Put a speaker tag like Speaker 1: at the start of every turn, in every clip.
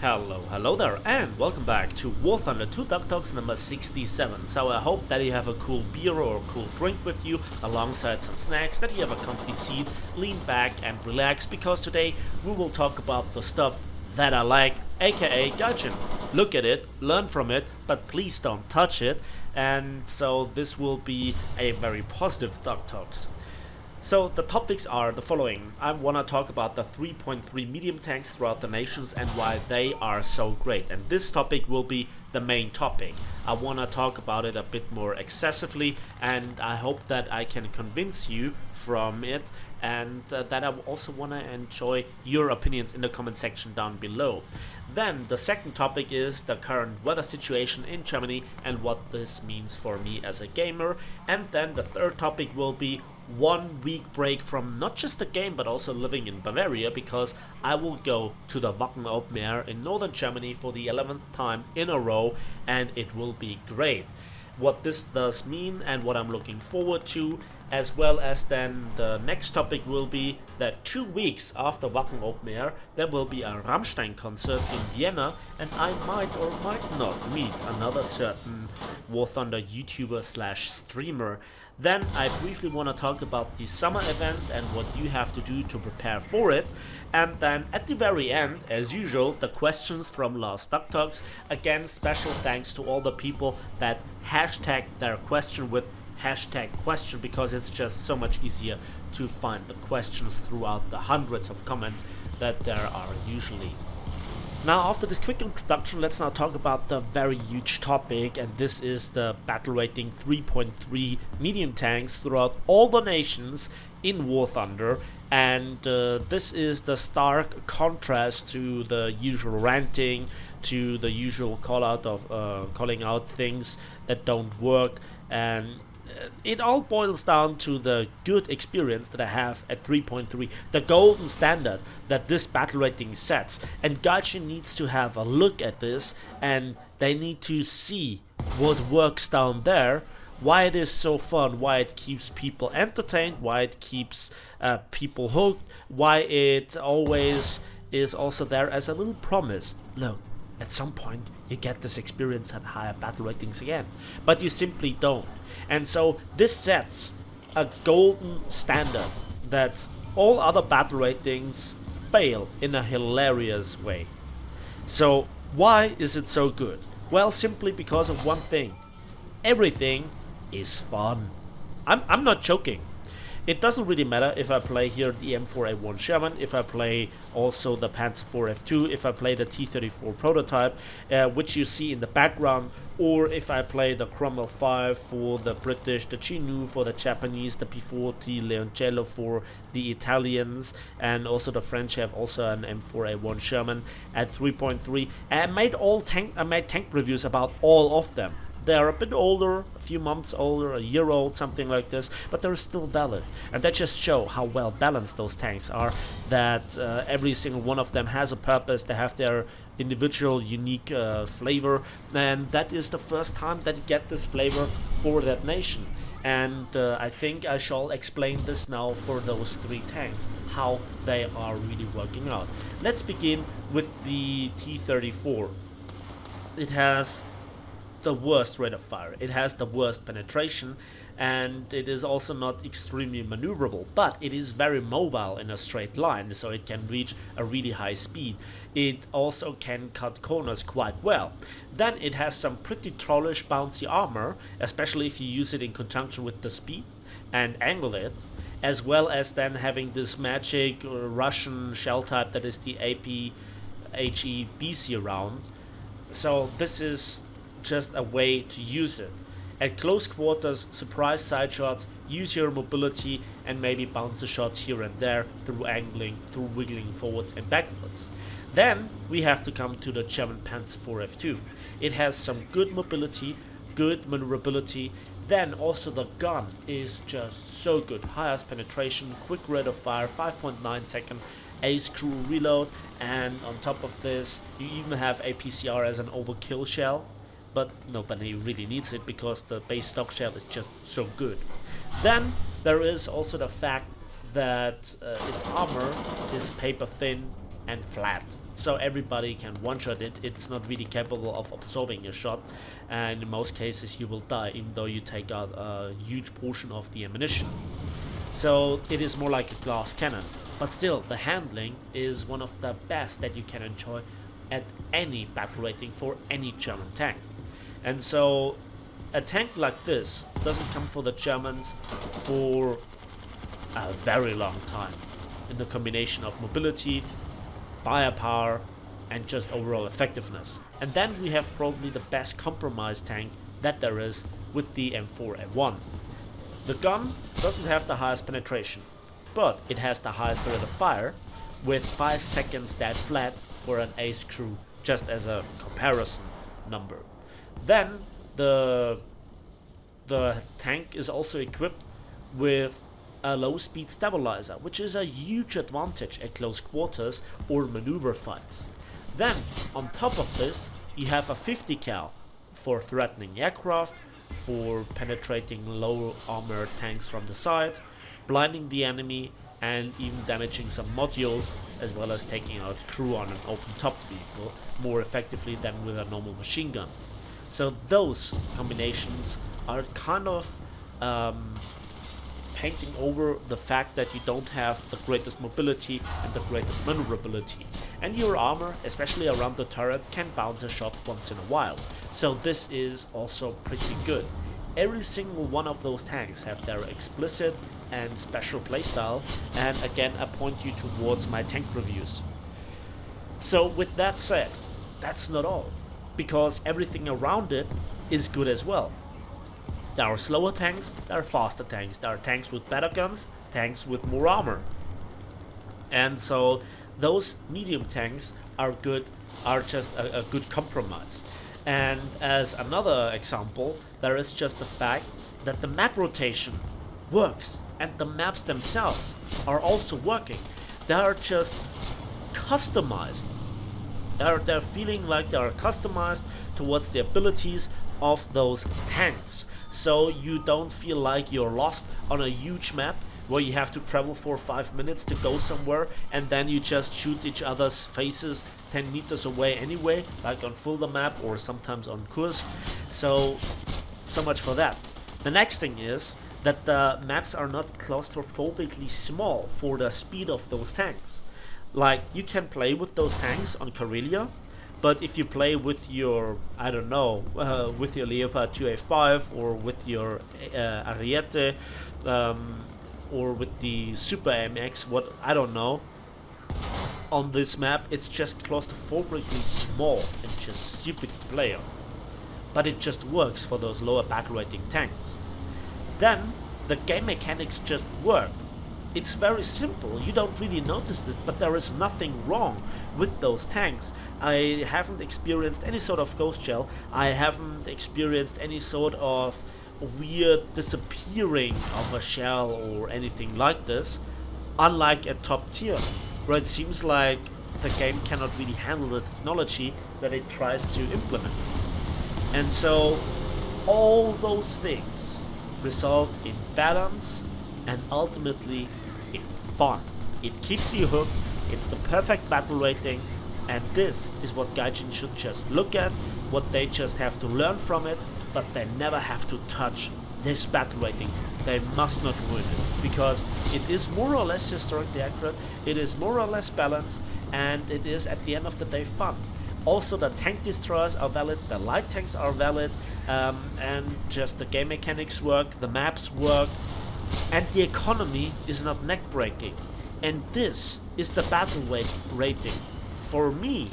Speaker 1: Hello there, and welcome back to War Thunder 2 Duck Talks number 67. So I hope that you have a cool beer or a cool drink with you, alongside some snacks, that you have a comfy seat, lean back and relax, because today we will talk about the stuff that I like, aka Gaijin. Look at it, learn from it, but please don't touch it, and so this will be a very positive Duck Talks. So the topics are the following. I want to talk about the 3.3 medium tanks throughout the nations and why they are so great. And this topic will be the main topic. I want to talk about it a bit more excessively, and I hope that I can convince you from it, and that I also want to enjoy your opinions in the comment section down below. Then the second topic is the current weather situation in Germany and what this means for me as a gamer. And then the third topic will be 1 week break from not just the game but also living in Bavaria, because I will go to the Wacken open air in northern Germany for the 11th time in a row, and it will be great. What this does mean and what I'm looking forward to, as well as then the next topic will be that 2 weeks after Wacken open air there will be a Rammstein concert in Vienna, and I might or might not meet another certain War Thunder YouTuber slash streamer. Then I briefly want to talk about the summer event and what you have to do to prepare for it. And then at the very end, as usual, the questions from last Duck Talks. Again, special thanks to all the people that hashtagged their question with #question, because it's just so much easier to find the questions throughout the hundreds of comments that there are usually. Now, after this quick introduction, let's now talk about the very huge topic, and this is the battle rating 3.3 medium tanks throughout all the nations in War Thunder. And this is the stark contrast to the usual ranting, to the usual calling out things that don't work, and it all boils down to the good experience that I have at 3.3, the golden standard that this battle rating sets. And Gaijin needs to have a look at this, and they need to see what works down there, why it is so fun, why it keeps people entertained, why it keeps people hooked, why it always is also there as a little promise. Look, at some point you get this experience at higher battle ratings again, but you simply don't. And so this sets a golden standard that all other battle ratings fail in a hilarious way. So why is it so good? Well, simply because of one thing. Everything is fun. I'm not joking. It doesn't really matter if I play here the M4A1 Sherman, if I play also the Panzer IV F2, if I play the T-34 prototype, which you see in the background, or if I play the Cromwell 5 for the British, the Chinook for the Japanese, the P40 Leoncello for the Italians, and also the French have also an M4A1 Sherman at 3.3. I made tank reviews about all of them. They are a bit older, a few months older, a year old, something like this, but they're still valid. And that just show how well balanced those tanks are, that every single one of them has a purpose, they have their individual unique flavor, and that is the first time that you get this flavor for that nation. And I think I shall explain this now for those three tanks, how they are really working out. Let's begin with the T-34. It has the worst rate of fire, it has the worst penetration, and it is also not extremely maneuverable, but it is very mobile in a straight line, so it can reach a really high speed. It also can cut corners quite well. Then it has some pretty trollish bouncy armor, especially if you use it in conjunction with the speed and angle it, as well as then having this magic Russian shell type that is the AP-HE BC round. So this is just a way to use it. At close quarters, surprise side shots, use your mobility, and maybe bounce the shots here and there through angling, through wiggling forwards and backwards. Then we have to come to the German Panzer IV F2. It has some good mobility, good maneuverability. Then also the gun is just so good. Highest penetration, quick rate of fire, 5.9 second A-screw reload, and on top of this you even have a PCR as an overkill shell. But nobody really needs it because the base stock shell is just so good. Then there is also the fact that its armor is paper thin and flat. so everybody can one-shot it. It's not really capable of absorbing a shot, and in most cases you will die even though you take out a huge portion of the ammunition. So it is more like a glass cannon, but still the handling is one of the best that you can enjoy at any battle rating for any German tank. And so a tank like this doesn't come for the Germans for a very long time, in the combination of mobility, firepower, and just overall effectiveness. And then we have probably the best compromise tank that there is with the M4A1. The gun doesn't have the highest penetration, but it has the highest rate of fire, with 5 seconds dead flat for an ace crew, just as a comparison number. Then the tank is also equipped with a low speed stabilizer, which is a huge advantage at close quarters or maneuver fights. Then on top of this you have a 50 cal for threatening aircraft, for penetrating low armor tanks from the side, blinding the enemy, and even damaging some modules, as well as taking out crew on an open topped vehicle more effectively than with a normal machine gun. So those combinations are kind of painting over the fact that you don't have the greatest mobility and the greatest maneuverability, and your armor, especially around the turret, can bounce a shot once in a while. So this is also pretty good. Every single one of those tanks have their explicit and special playstyle, and again I point you towards my tank reviews. So with that said, that's not all, because everything around it is good as well. There are slower tanks, there are faster tanks, there are tanks with better guns, tanks with more armor. And so those medium tanks are good, are just a good compromise. And as another example, there is just the fact that the map rotation works, and the maps themselves are also working. They are just customized. They're feeling like they are customized towards the abilities of those tanks. So you don't feel like you're lost on a huge map where you have to travel for 5 minutes to go somewhere, and then you just shoot each other's faces 10 meters away anyway, like on Fulda map or sometimes on Kursk. So much for that. The next thing is that the maps are not claustrophobically small for the speed of those tanks. Like, you can play with those tanks on Karelia, but if you play with your, I don't know, with your Leopard 2A5 or with your Ariete, or with the Super MX, what, I don't know, on this map it's just claustrophobically small and just stupid to play on. But it just works for those lower battle rating tanks. Then the game mechanics just work. It's very simple, you don't really notice it, but there is nothing wrong with those tanks. I haven't experienced any sort of ghost shell, I haven't experienced any sort of weird disappearing of a shell or anything like this, unlike at top tier, where it seems like the game cannot really handle the technology that it tries to implement. And so all those things result in balance and ultimately in fun. It keeps you hooked, it's the perfect battle rating, and this is what Gaijin should just look at, what they just have to learn from it, but they never have to touch this battle rating. They must not ruin it, because it is more or less historically accurate, it is more or less balanced, and it is at the end of the day fun. Also, the tank destroyers are valid, the light tanks are valid, and just the game mechanics work, the maps work, and the economy is not neck-breaking. And this is the battle weight rating. For me,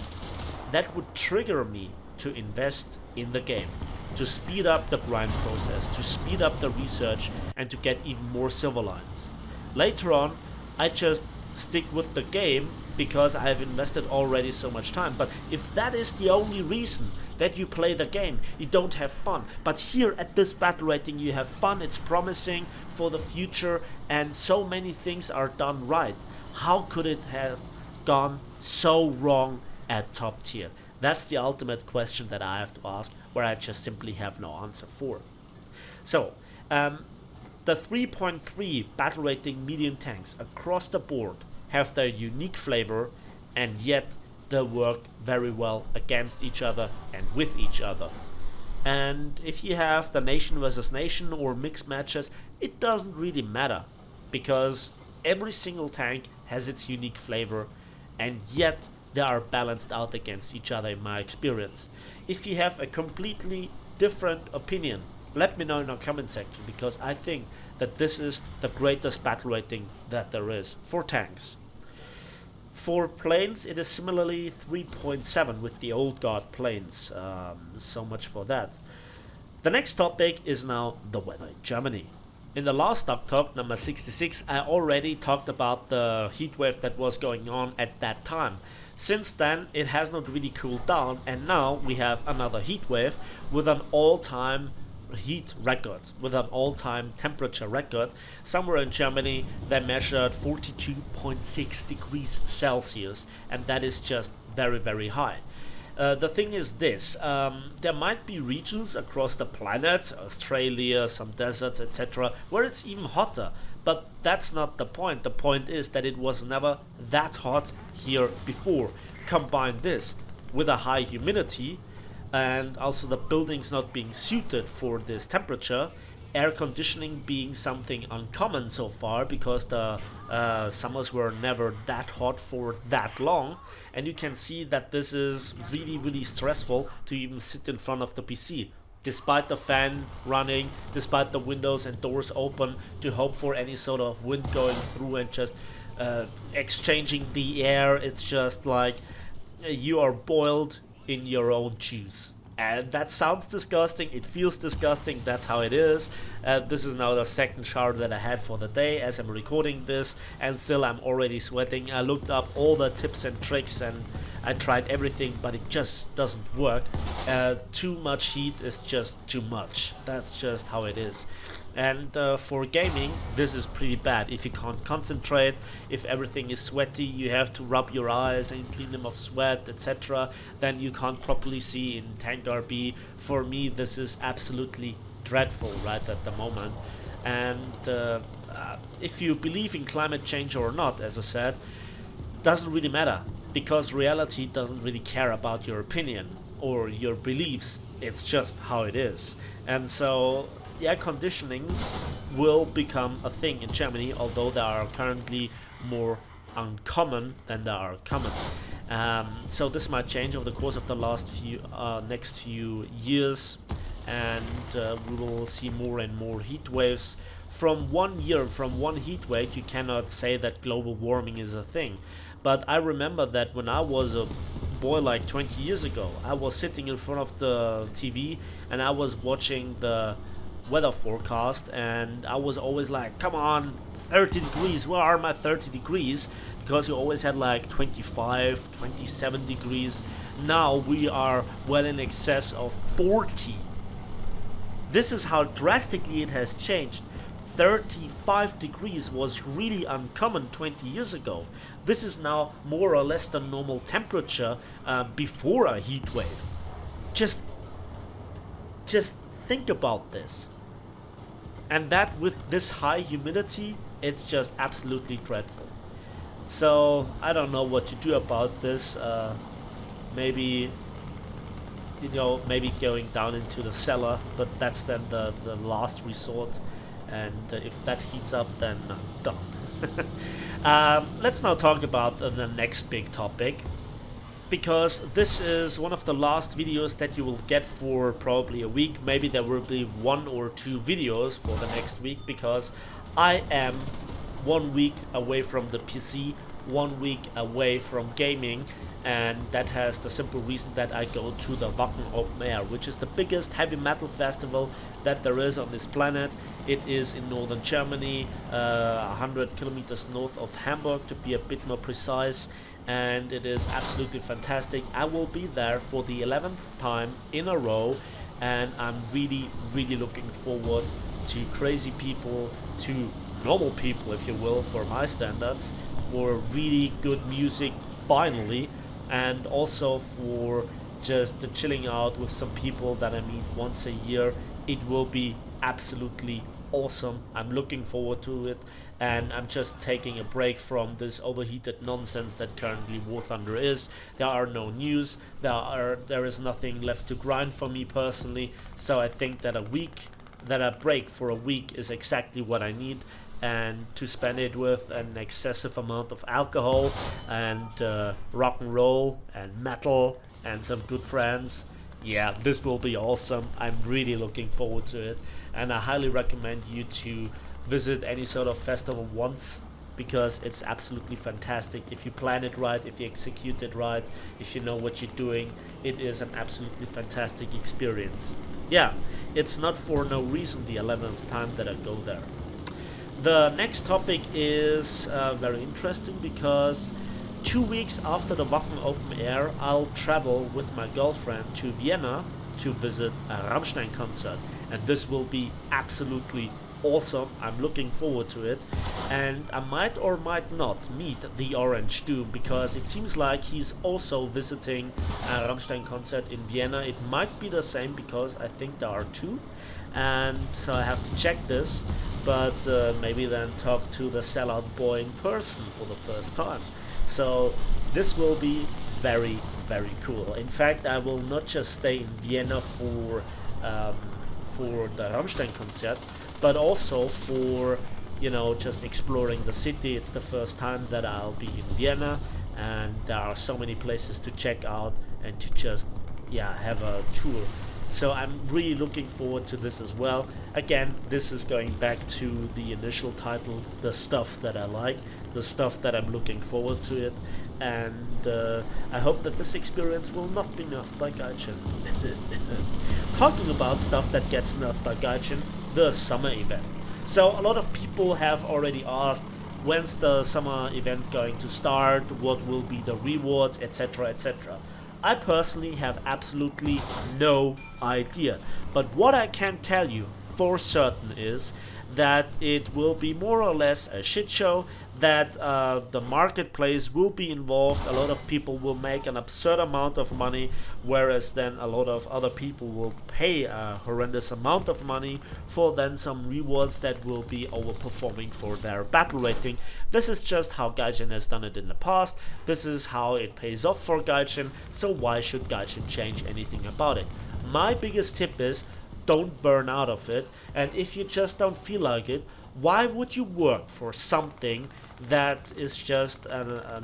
Speaker 1: that would trigger me to invest in the game, to speed up the grind process, to speed up the research, and to get even more silver lines. Later on, I just stick with the game because I have invested already so much time. But if that is the only reason that you play the game, you don't have fun. But here at this battle rating you have fun, it's promising for the future, and so many things are done right. How could it have gone so wrong at top tier? That's the ultimate question that I have to ask, where I just simply have no answer for. So, the 3.3 battle rating medium tanks across the board have their unique flavor, and yet they work very well against each other and with each other. And if you have the nation versus nation or mixed matches, it doesn't really matter, because every single tank has its unique flavor, and yet they are balanced out against each other in my experience. If you have a completely different opinion, let me know in our comment section, because I think that this is the greatest battle rating that there is for tanks. For planes, it is similarly 3.7 with the old guard planes, so much for that. The next topic is now the weather in Germany. In the last Talk number 66, I already talked about the heatwave that was going on at that time. Since then, it has not really cooled down, and now we have another heatwave with an all-time heat record, with an all-time temperature record. Somewhere in Germany they measured 42.6 degrees Celsius, and that is just very, very high. The thing is this, there might be regions across the planet, Australia, some deserts, etc., where it's even hotter, but that's not the point. The point is that it was never that hot here before. Combine this with a high humidity, and also the buildings not being suited for this temperature, air conditioning being something uncommon so far, because the summers were never that hot for that long, and you can see that this is really, really stressful to even sit in front of the PC, despite the fan running, despite the windows and doors open, to hope for any sort of wind going through and just exchanging the air. It's just like you are boiled in your own juice. And that sounds disgusting, it feels disgusting, that's how it is. This is now the second shower that I had for the day as I'm recording this, and still I'm already sweating. I looked up all the tips and tricks and I tried everything, but it just doesn't work. Too much heat is just too much. That's just how it is. And for gaming, this is pretty bad. If you can't concentrate, if everything is sweaty, you have to rub your eyes and clean them of sweat, etc., then you can't properly see in Tank RB. For me, this is absolutely dreadful right at the moment. And if you believe in climate change or not, as I said, doesn't really matter, because reality doesn't really care about your opinion or your beliefs. It's just how it is. And so air conditionings will become a thing in Germany, although they are currently more uncommon than they are common. So this might change over the course of the next few years, and we will see more and more heat waves. From one heat wave, you cannot say that global warming is a thing. But I remember that when I was a boy, like 20 years ago, I was sitting in front of the TV and I was watching the weather forecast, and I was always like, come on, 30 degrees, where are my 30 degrees? Because we always had like 25, 27 degrees. Now we are well in excess of 40. This is how drastically it has changed. 35 degrees was really uncommon 20 years ago. This is now more or less the normal temperature before a heat wave. Just think about this. And that with this high humidity, it's just absolutely dreadful. So I don't know what to do about this. Maybe going down into the cellar, but that's then the last resort. And if that heats up, then I'm done. Let's now talk about the next big topic, because this is one of the last videos that you will get for probably a week. Maybe there will be 1 or 2 videos for the next week, because I am 1 week away from the PC, 1 week away from gaming, and that has the simple reason that I go to the Wacken Open Air, which is the biggest heavy metal festival that there is on this planet. It is in northern Germany, 100 kilometers north of Hamburg to be a bit more precise, and it is absolutely fantastic. I will be there for the 11th time in a row, and I'm really, really looking forward to crazy people, to normal people, if you will, for my standards, for really good music finally, and also for just chilling out with some people that I meet once a year. It will be absolutely awesome. I'm looking forward to it, and I'm just taking a break from this overheated nonsense that currently War Thunder is. There are no news, there is nothing left to grind for me personally, so I think that a break for a week is exactly what I need, and to spend it with an excessive amount of alcohol and rock and roll and metal and some good friends. Yeah, this will be awesome. I'm really looking forward to it, and I highly recommend you to visit any sort of festival once, because it's absolutely fantastic. If you plan it right, if you execute it right, if you know what you're doing, it is an absolutely fantastic experience. Yeah, it's not for no reason the 11th time that I go there. The next topic is very interesting, because 2 weeks after the Wacken Open Air, I'll travel with my girlfriend to Vienna to visit a Rammstein concert, and this will be absolutely awesome. I'm looking forward to it, and I might or might not meet the Orange Doom, because it seems like he's also visiting a Rammstein concert in Vienna. It might be the same, because I think there are two, and so I have to check this, but maybe then talk to the sellout boy in person for the first time. So this will be very, very cool. In fact, I will not just stay in Vienna for the Rammstein concert, but also for, just exploring the city. It's the first time that I'll be in Vienna, and there are so many places to check out and to just, have a tour. So I'm really looking forward to this as well. Again, this is going back to the initial title, the stuff that I like, the stuff that I'm looking forward to it, and I hope that this experience will not be nerfed by Gaijin. Talking about stuff that gets nerfed by Gaijin, the summer event. So a lot of people have already asked, when's the summer event going to start, what will be the rewards, etc, etc. I personally have absolutely no idea, but what I can tell you for certain is that it will be more or less a shit show, that the marketplace will be involved, a lot of people will make an absurd amount of money, whereas then a lot of other people will pay a horrendous amount of money for then some rewards that will be overperforming for their battle rating. This is just how Gaijin has done it in the past, this is how it pays off for Gaijin, so why should Gaijin change anything about it? My biggest tip is, don't burn out of it, and if you just don't feel like it, why would you work for something that is just a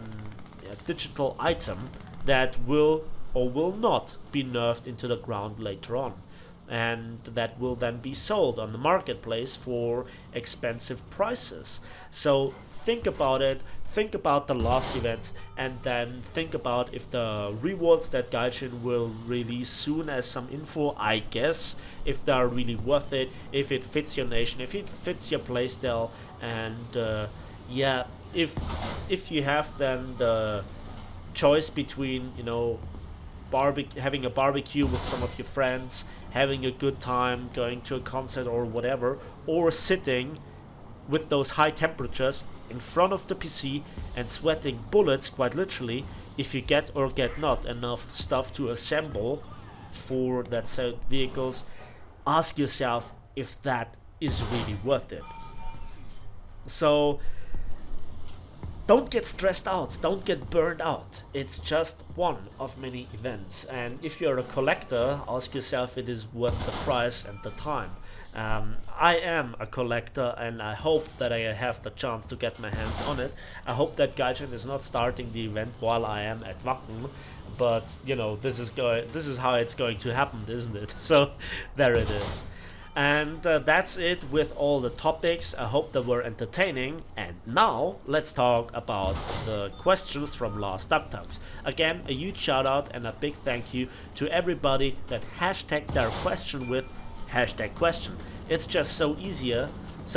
Speaker 1: digital item that will or will not be nerfed into the ground later on, and that will then be sold on the marketplace for expensive prices? So think about it, think about the last events, and then think about if the rewards that Gaijin will release soon as some info, I guess, if they are really worth it, if it fits your nation, if it fits your playstyle, and if you have then the choice between, having a barbecue with some of your friends, having a good time, going to a concert or whatever, or sitting with those high temperatures in front of the PC and sweating bullets, quite literally, if you get or get not enough stuff to assemble for that set vehicles, ask yourself if that is really worth it. So don't get stressed out, don't get burned out. It's just one of many events, and if you're a collector, ask yourself if it is worth the price and the time. I am a collector, and I hope that I have the chance to get my hands on it. I hope that Gaijin is not starting the event while I am at Wacken, but this is how it's going to happen, isn't it? So there it is. And that's it with all the topics. I hope they were entertaining. And now let's talk about the questions from last Duck Talks. Again, a huge shout out and a big thank you to everybody that hashtagged their question with #question. It's just so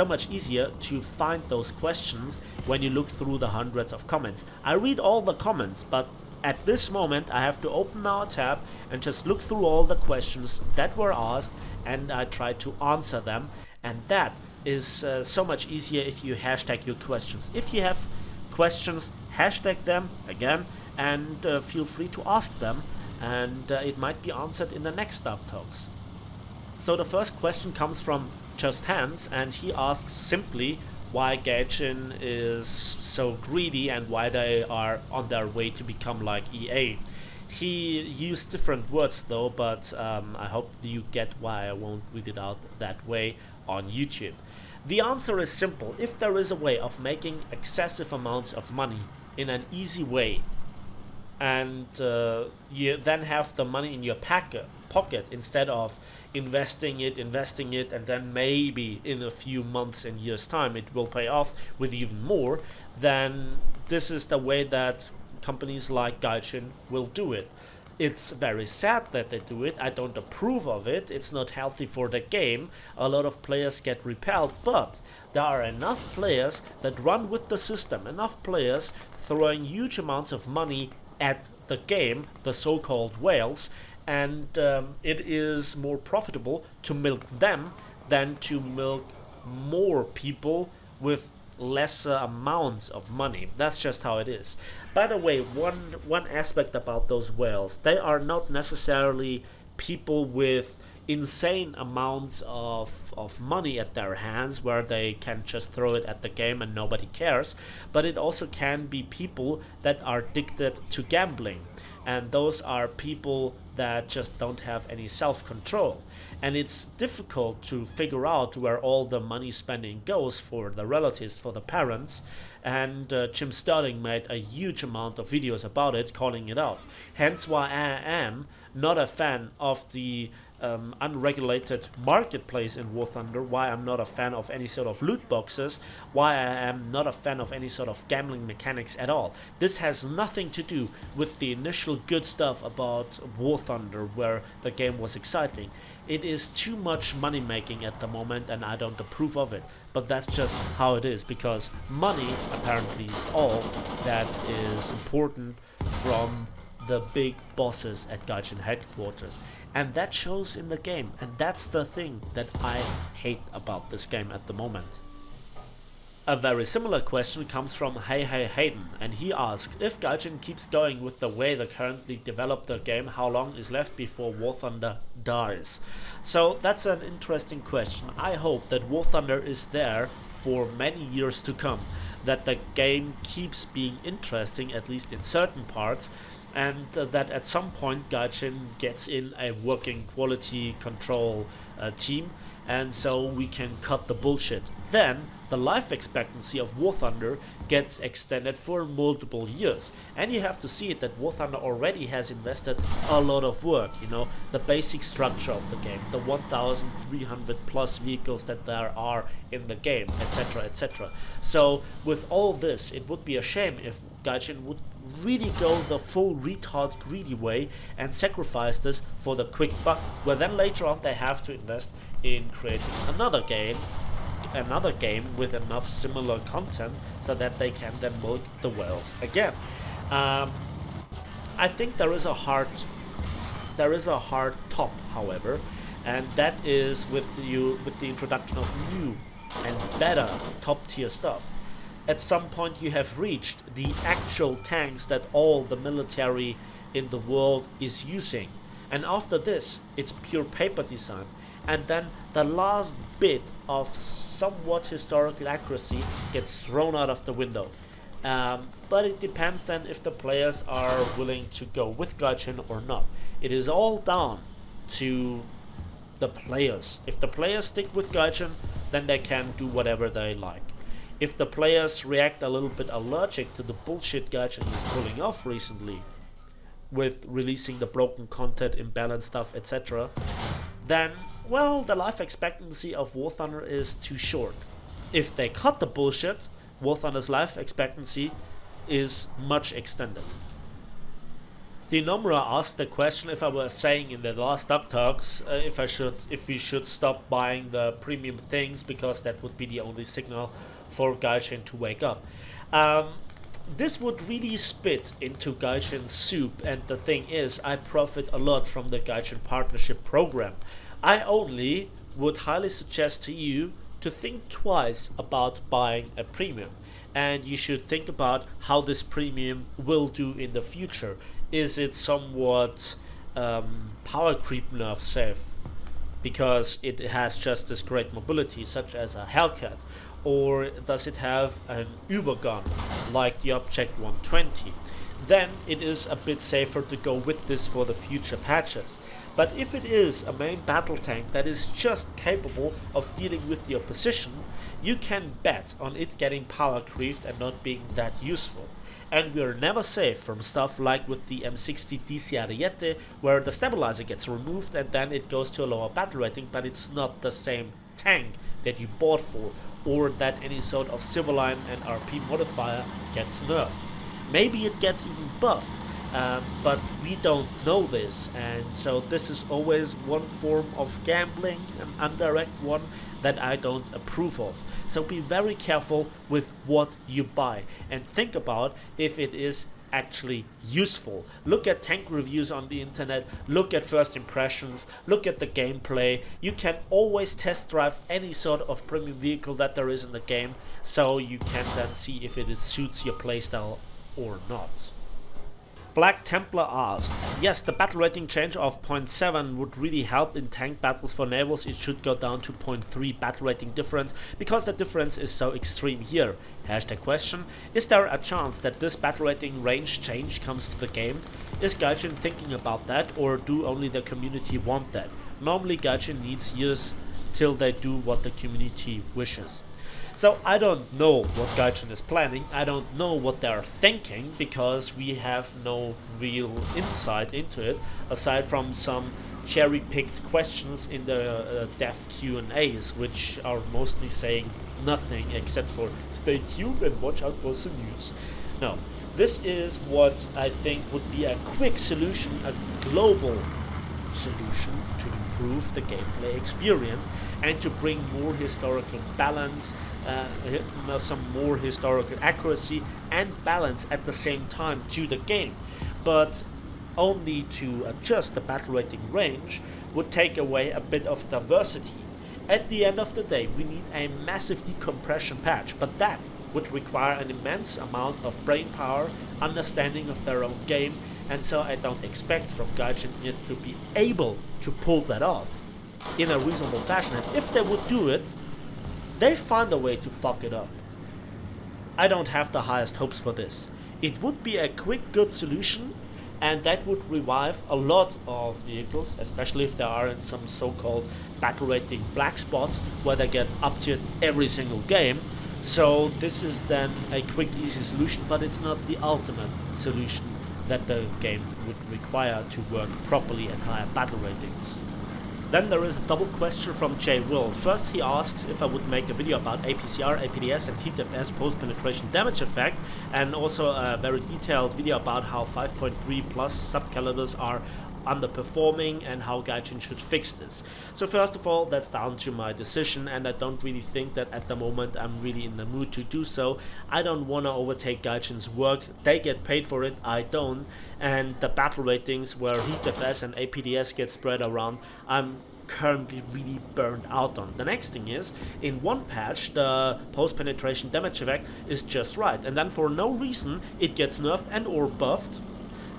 Speaker 1: much easier to find those questions when you look through the hundreds of comments. I read all the comments, but at this moment I have to open now a tab and just look through all the questions that were asked, and I try to answer them, and that is so much easier if you hashtag your questions. If you have questions, hashtag them again, and feel free to ask them, and it might be answered in the next Duck Talks. So the first question comes from Just Hands, and he asks simply, why Gaijin is so greedy and why they are on their way to become like EA. He used different words though, but I hope you get why I won't read it out that way on YouTube. The answer is simple. If there is a way of making excessive amounts of money in an easy way, and you then have the money in your pocket instead of investing it, and then maybe in a few months and years time it will pay off with even more, then this is the way that companies like Gaijin will do it. It's very sad that they do it. I don't approve of it. It's not healthy for the game. A lot of players get repelled, but there are enough players that run with the system, enough players throwing huge amounts of money at the game, the so-called whales, and it is more profitable to milk them than to milk more people with lesser amounts of money. That's just how it is. By the way, one aspect about those whales, they are not necessarily people with insane amounts of money at their hands where they can just throw it at the game and nobody cares, but it also can be people that are addicted to gambling, and those are people that just don't have any self-control. And it's difficult to figure out where all the money spending goes for the relatives, for the parents, and Jim Sterling made a huge amount of videos about it, calling it out. Hence why I am not a fan of the unregulated marketplace in War Thunder, why I'm not a fan of any sort of loot boxes, why I am not a fan of any sort of gambling mechanics at all. This has nothing to do with the initial good stuff about War Thunder, where the game was exciting. It is too much money making at the moment and I don't approve of it. But that's just how it is, because money apparently is all that is important from the big bosses at Gaijin headquarters. And that shows in the game, and that's the thing that I hate about this game at the moment. A very similar question comes from Hey Hayden, and he asks, if Gaijin keeps going with the way they currently develop the game, how long is left before War Thunder dies? So that's an interesting question. I hope that War Thunder is there for many years to come, that the game keeps being interesting, at least in certain parts, and that at some point Gaijin gets in a working quality control team, and so we can cut the bullshit. Then the life expectancy of War Thunder gets extended for multiple years, and you have to see it that War Thunder already has invested a lot of work, you know, the basic structure of the game, the 1,300 plus vehicles that there are in the game, etc, etc. So with all this, it would be a shame if Gaijin would really go the full retard greedy way and sacrifice this for the quick buck, where then later on they have to invest in creating another game with enough similar content so that they can then milk the whales again. I think there is a hard top, however, and that is with the introduction of new and better top tier stuff. At some point you have reached the actual tanks that all the military in the world is using, and after this it's pure paper design, and then the last bit of somewhat historical accuracy gets thrown out of the window. But it depends then if the players are willing to go with Gaijin or not. It is all down to the players. If the players stick with Gaijin, then they can do whatever they like. If the players react a little bit allergic to the bullshit Gaijin is pulling off recently, with releasing the broken content, imbalanced stuff, etc., then, well, the life expectancy of War Thunder is too short. If they cut the bullshit, War Thunder's life expectancy is much extended. The Nomura asked the question if I was saying in the last Duck Talks if we should stop buying the premium things, because that would be the only signal for Gaijin to wake up. This would really spit into Gaijin's soup, and the thing is, I profit a lot from the Gaijin partnership program. I only would highly suggest to you to think twice about buying a premium, and you should think about how this premium will do in the future. Is it somewhat power creep nerf safe because it has just this great mobility, such as a Hellcat, or does it have an Übergun like the Object 120? Then it is a bit safer to go with this for the future patches. But if it is a main battle tank that is just capable of dealing with the opposition, you can bet on it getting power creeped and not being that useful. And we are never safe from stuff like with the M60 DC Ariete, where the stabilizer gets removed and then it goes to a lower battle rating, but it's not the same tank that you bought for, or that any sort of Silverline and RP modifier gets nerfed. Maybe it gets even buffed, but we don't know this, and so this is always one form of gambling, an indirect one that I don't approve of. So be very careful with what you buy and think about if it is actually useful. Look at tank reviews on the internet, look at first impressions, look at the gameplay. You can always test drive any sort of premium vehicle that there is in the game, so you can then see if it suits your playstyle or not. Black Templar asks, yes, the battle rating change of 0.7 would really help in tank battles. For navals it should go down to 0.3 battle rating difference, because the difference is so extreme here. Hashtag question, is there a chance that this battle rating range change comes to the game? Is Gaijin thinking about that, or do only the community want that? Normally Gaijin needs years till they do what the community wishes. So I don't know what Gaijin is planning, I don't know what they're thinking, because we have no real insight into it, aside from some cherry-picked questions in the dev Q&As, which are mostly saying nothing except for stay tuned and watch out for some news. No, this is what I think would be a quick solution, a global solution to improve the gameplay experience and to bring more historical balance, some more historical accuracy and balance at the same time to the game. But only to adjust the battle rating range would take away a bit of diversity. At the end of the day, we need a massive decompression patch, but that would require an immense amount of brain power, understanding of their own game, and so I don't expect from Gaijin yet to be able to pull that off in a reasonable fashion. And if they would do it, they find a way to fuck it up. I don't have the highest hopes for this. It would be a quick, good solution, and that would revive a lot of vehicles, especially if they are in some so-called battle rating black spots where they get up-tiered every single game. So this is then a quick, easy solution, but it's not the ultimate solution that the game would require to work properly at higher battle ratings. Then there is a double question from J. Will. First he asks if I would make a video about APCR, APDS and heatwave post-penetration damage effect, and also a very detailed video about how 5.3 plus subcalibers are underperforming and how Gaijin should fix this. So first of all, that's down to my decision, and I don't really think that at the moment I'm really in the mood to do so. I don't want to overtake Gaijin's work. They get paid for it, I don't. And the battle ratings where heatwave and APDS get spread around, I'm currently really burned out on. The next thing is, in one patch the post-penetration damage effect is just right, and then for no reason it gets nerfed and or buffed,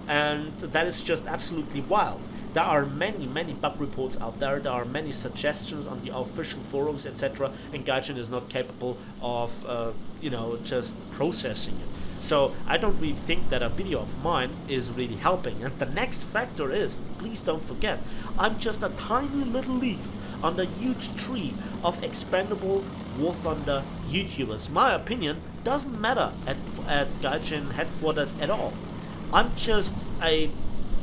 Speaker 1: and that is just absolutely wild. There are many bug reports out there, there are many suggestions on the official forums, etc., and Gaijin is not capable of just processing it. So I don't really think that a video of mine is really helping. And the next factor is, please don't forget, I'm just a tiny little leaf on the huge tree of expendable War Thunder YouTubers. My opinion doesn't matter at Gaijin headquarters at all. I'm just a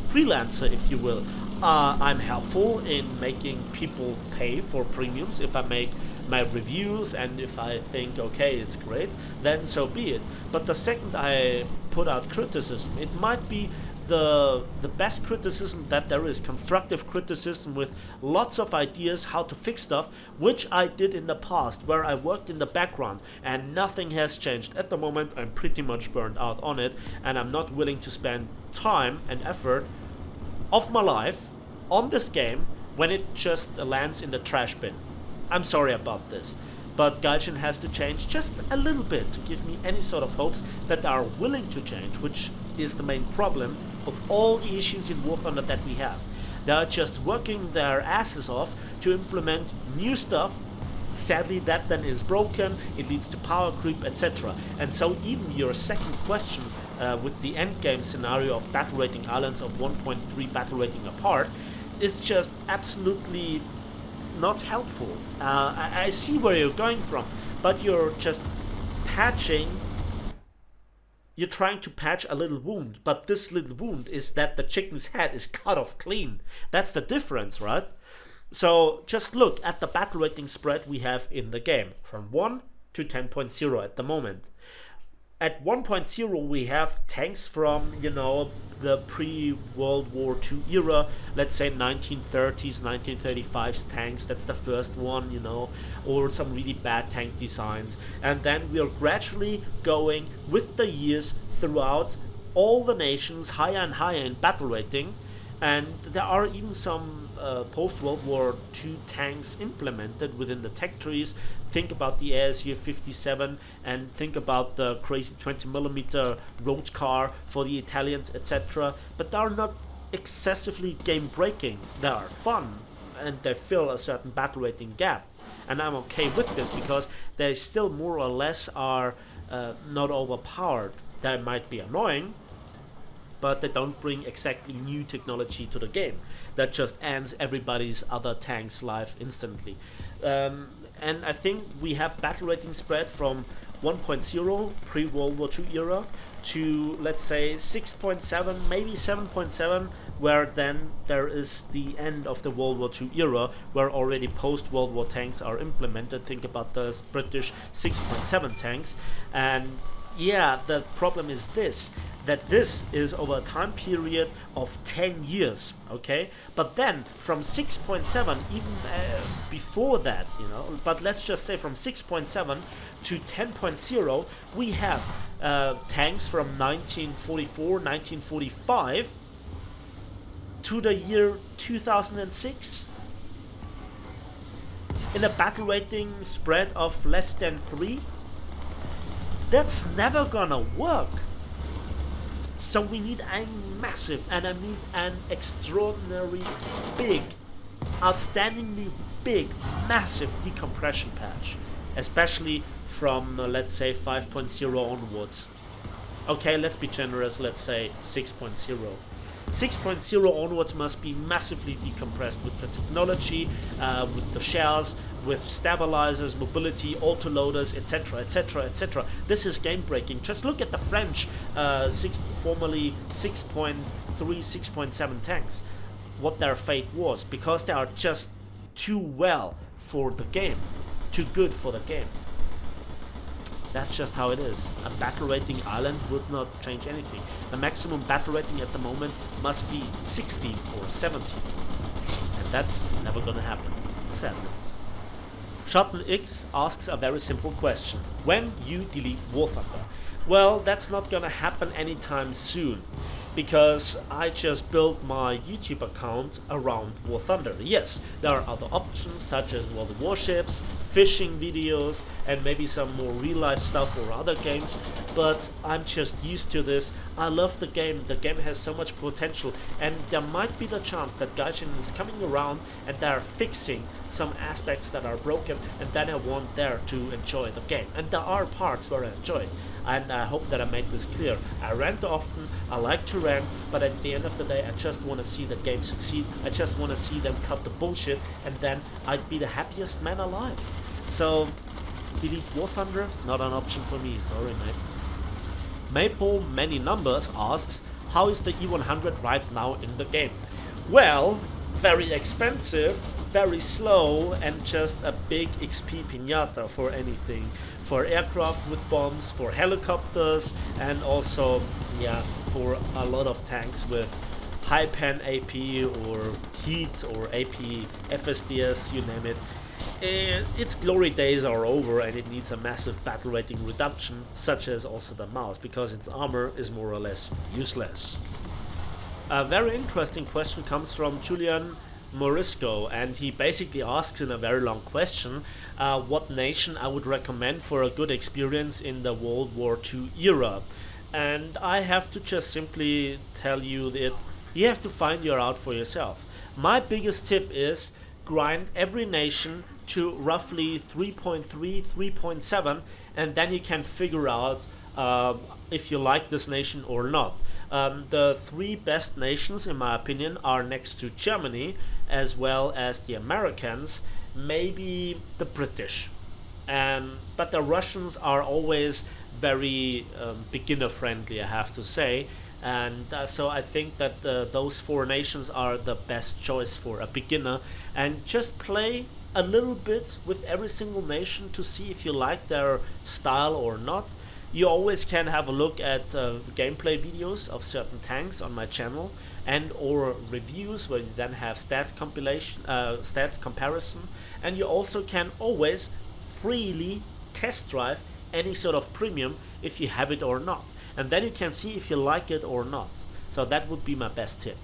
Speaker 1: freelancer, if you will. I'm helpful in making people pay for premiums if I make my reviews, and if I think, okay, it's great, then so be it. But the second I put out criticism, it might be the best criticism that there is, constructive criticism with lots of ideas how to fix stuff, which I did in the past, where I worked in the background and nothing has changed. At the moment I'm pretty much burned out on it, and I'm not willing to spend time and effort of my life on this game when it just lands in the trash bin. I'm sorry about this, but Gaijin has to change just a little bit to give me any sort of hopes that they are willing to change, which is the main problem of all the issues in War Thunder that we have. They are just working their asses off to implement new stuff Sadly, that then is broken, it leads to power creep, etc. And so even your second question with the endgame scenario of battle rating islands of 1.3 battle rating apart is just absolutely not helpful. I see where you're going from, but you're just patching. You're trying to patch a little wound, but this little wound is that the chicken's head is cut off clean. That's the difference, right? So just look at the battle rating spread we have in the game from 1 to 10.0 at the moment. At 1.0 we have tanks from, you know, the pre-World War II era, let's say 1930s, 1935s tanks, that's the first one, you know, or some really bad tank designs. And then we are gradually going with the years throughout all the nations higher and higher in battle rating. And there are even some post-World War II tanks implemented within the tech trees. Think about the ASU 57 and think about the crazy 20mm road car for the Italians, etc. But they are not excessively game-breaking. They are fun and they fill a certain battle rating gap. And I'm okay with this because they still more or less are not overpowered. They might be annoying, but they don't bring exactly new technology to the game. That just ends everybody's other tank's life instantly. And I think we have battle rating spread from 1.0 pre-World War II era to, let's say, 6.7, maybe 7.7, where then there is the end of the World War II era, where already post-World War tanks are implemented. Think about the British 6.7 tanks. And yeah, the problem is this, that this is over a time period of 10 years, okay? But then from 6.7, even before that, you know, but let's just say from 6.7 to 10.0, we have tanks from 1944, 1945 to the year 2006 in a battle rating spread of less than 3. That's never gonna work. So we need a massive, and I mean an extraordinary big, outstandingly big, massive decompression patch. Especially from, let's say, 5.0 onwards. Okay, let's be generous, let's say 6.0. 6.0 onwards must be massively decompressed with the technology, with the shells, with stabilizers, mobility, autoloaders, etc, etc, etc. This is game breaking. Just look at the French formerly 6.3, 6.7 tanks, what their fate was, because they are just too well for the game, too good for the game. That's just how it is. A battle rating island would not change anything. The maximum battle rating at the moment must be 16 or 17. And that's never gonna happen, sadly. Shuttle X asks a very simple question. When you delete War Thunder? Well, that's not gonna happen anytime soon, because I just built my YouTube account around War Thunder. Yes, there are other options such as World of Warships, fishing videos, and maybe some more real-life stuff for other games, but I'm just used to this. I love the game has so much potential, and there might be the chance that Gaijin is coming around and they're fixing some aspects that are broken, and then I want there to enjoy the game. And there are parts where I enjoy it. And I hope that I made this clear. I rant often, I like to rant, but at the end of the day I just want to see the game succeed. I just want to see them cut the bullshit, and then I'd be the happiest man alive. So, delete War Thunder? Not an option for me, sorry mate. Maple Many Numbers asks, how is the E100 right now in the game? Well, very expensive, very slow, and just a big XP piñata for anything. For aircraft with bombs, for helicopters, and also, yeah, for a lot of tanks with high pen AP or heat or AP, FSDS, you name it. Its glory days are over, and it needs a massive battle rating reduction, such as also the mouse, because its armor is more or less useless. A very interesting question comes from Julian Morisco, and he basically asks in a very long question what nation I would recommend for a good experience in the World War II era. And I have to just simply tell you that you have to find your out for yourself. My biggest tip is grind every nation to roughly 3.3, 3.7, and then you can figure out if you like this nation or not. The three best nations, in my opinion, are next to Germany, as well as the Americans, maybe the British. But the Russians are always very beginner friendly, I have to say. And so I think that those four nations are the best choice for a beginner. And just play a little bit with every single nation to see if you like their style or not. You always can have a look at gameplay videos of certain tanks on my channel, and or reviews where you then have stat comparison, and you also can always freely test drive any sort of premium if you have it or not, and then you can see if you like it or not. So that would be my best tip.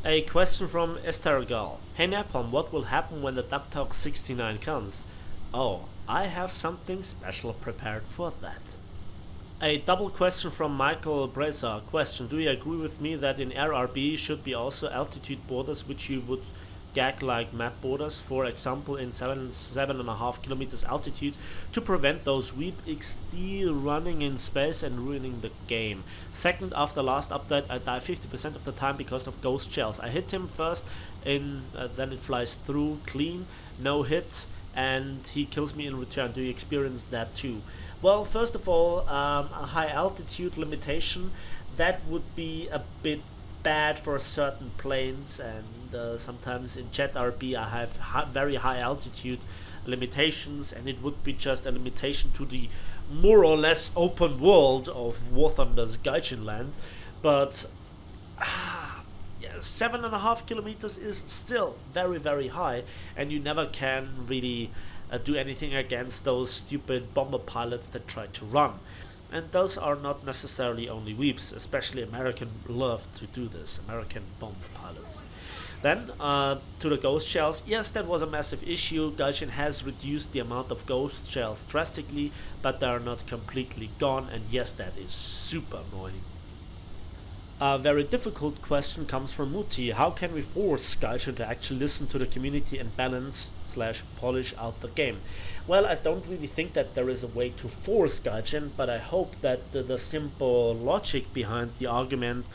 Speaker 1: A question from Estergal. Hey Napalm, what will happen when the DuckTalk 69 comes? Oh, I have something special prepared for that. A double question from Michael Breza. Question: do you agree with me that in RRB should be also altitude borders which you would gag like map borders, for example in 7.5 kilometers altitude, to prevent those weep XD running in space and ruining the game? Second, after last update I die 50% of the time because of ghost shells. I hit him first, then it flies through clean, no hits, and he kills me in return. Do you experience that too? Well, first of all, a high altitude limitation, that would be a bit bad for certain planes, and sometimes in Jet RB I have very high altitude limitations, and it would be just a limitation to the more or less open world of War Thunder's Gaijin land. But yeah, 7.5 kilometers is still very, very high, and you never can really do anything against those stupid bomber pilots that try to run. And those are not necessarily only weeps, especially American love to do this, American bomber pilots. Then to the ghost shells, yes, that was a massive issue. Gaijin has reduced the amount of ghost shells drastically, but they are not completely gone, and yes, that is super annoying. A very difficult question comes from Muti. How can we force Gaijin to actually listen to the community and balance / polish out the game? Well, I don't really think that there is a way to force Gaijin, but I hope that the simple logic behind the argument,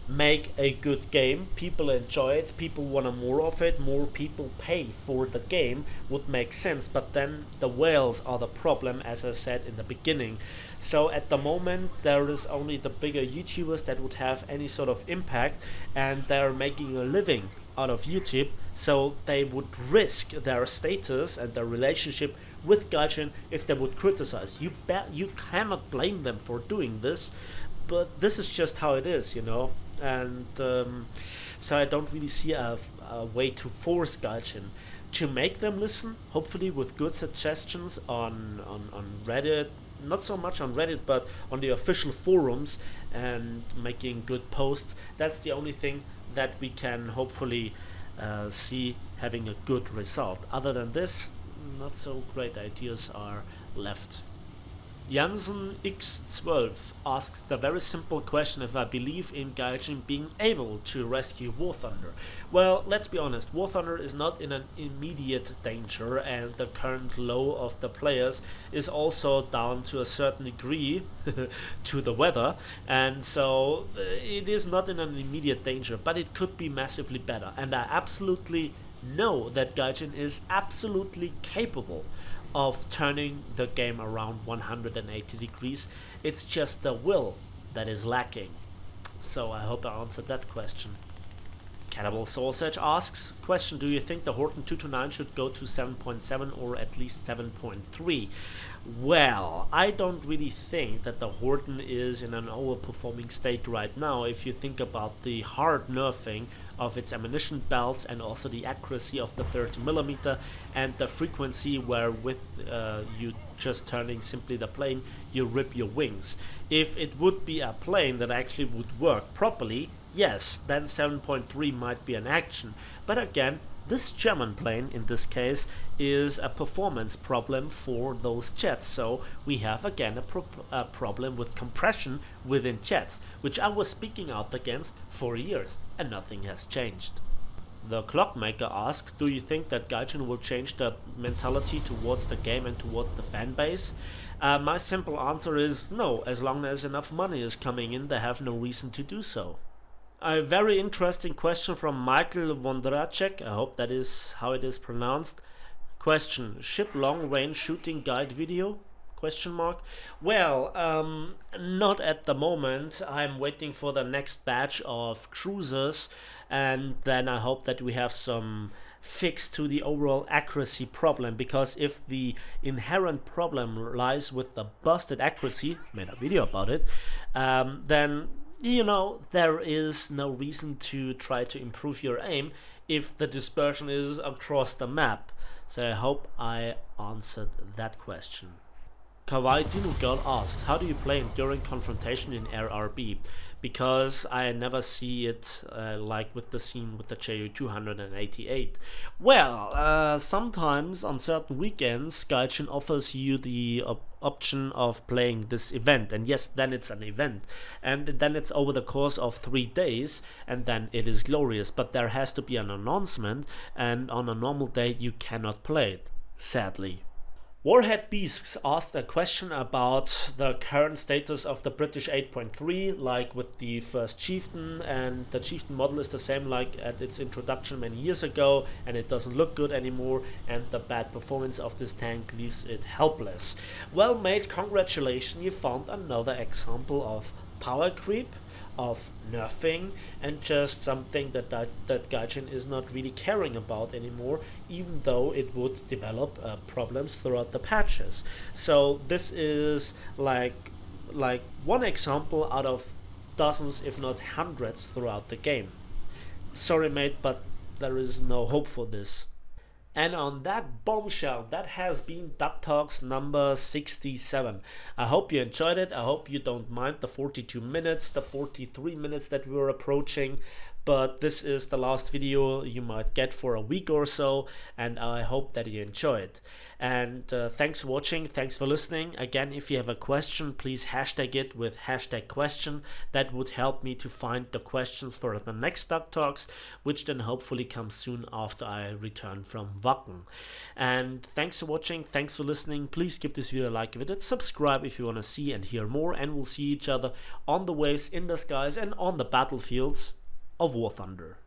Speaker 1: make a good game, people enjoy it, people want more of it, more people pay for the game, would make sense. But then the whales are the problem, as I said in the beginning. So at the moment there is only the bigger YouTubers that would have any sort of impact, and they're making a living out of YouTube, so they would risk their status and their relationship with Gaijin if they would criticize. You cannot blame them for doing this, but this is just how it is, you know. And so I don't really see a way to force Gaijin to make them listen, hopefully with good suggestions on Reddit, not so much on Reddit, but on the official forums, and making good posts. That's the only thing that we can hopefully see having a good result. Other than this, not so great ideas are left. Jansen X12 asks the very simple question if I believe in Gaijin being able to rescue War Thunder. Well, let's be honest, War Thunder is not in an immediate danger, and the current low of the players is also down to a certain degree to the weather, and so it is not in an immediate danger, but it could be massively better, and I absolutely know that Gaijin is absolutely capable of turning the game around 180 degrees. It's just the will that is lacking. So I hope I answered that question. Cannibal Sausage asks, question: do you think the Horton 229 should go to 7.7 or at least 7.3? Well, I don't really think that the Horton is in an overperforming state right now. If you think about the hard nerfing of its ammunition belts, and also the accuracy of the 30mm, and the frequency where with you just turning simply the plane, you rip your wings. If it would be a plane that actually would work properly, yes, then 7.3 might be an action. But again, this German plane, in this case, is a performance problem for those jets, so we have again a problem with compression within jets, which I was speaking out against for years, and nothing has changed. The Clockmaker asks, do you think that Gaijin will change the mentality towards the game and towards the fan base? My simple answer is no. As long as enough money is coming in, they have no reason to do so. A very interesting question from Michael Vondracek. I hope that is how it is pronounced. Question: ship long range shooting guide video? Question mark. Well, not at the moment. I'm waiting for the next batch of cruisers, and then I hope that we have some fix to the overall accuracy problem, because if the inherent problem lies with the busted accuracy, made a video about it, then there is no reason to try to improve your aim if the dispersion is across the map. So I hope I answered that question. Kawaii Dino Girl asks, how do you play Enduring Confrontation in RRB? Because I never see it like with the scene with the JU-288. Well, sometimes on certain weekends, Gaijin offers you the option of playing this event. And yes, then it's an event. And then it's over the course of 3 days, and then it is glorious. But there has to be an announcement, and on a normal day you cannot play it, sadly. Warhead Beasts asked a question about the current status of the British 8.3, like with the first Chieftain, and the Chieftain model is the same like at its introduction many years ago, and it doesn't look good anymore, and the bad performance of this tank leaves it helpless. Well mate, congratulations, you found another example of power creep, of nerfing, and just something that Gaijin is not really caring about anymore, even though it would develop problems throughout the patches. So this is like one example out of dozens, if not hundreds, throughout the game. Sorry mate, but there is no hope for this. And on that bombshell, that has been Duck Talks number 67. I hope you enjoyed it. I hope you don't mind the 42 minutes, the 43 minutes that we were approaching. But this is the last video you might get for a week or so, and I hope that you enjoy it. And thanks for watching, thanks for listening. Again, if you have a question, please hashtag it with #question. That would help me to find the questions for the next Duck Talks, which then hopefully comes soon after I return from Wacken. And thanks for watching, thanks for listening. Please give this video a like if it did, subscribe if you want to see and hear more, and we'll see each other on the waves, in the skies, and on the battlefields of War Thunder.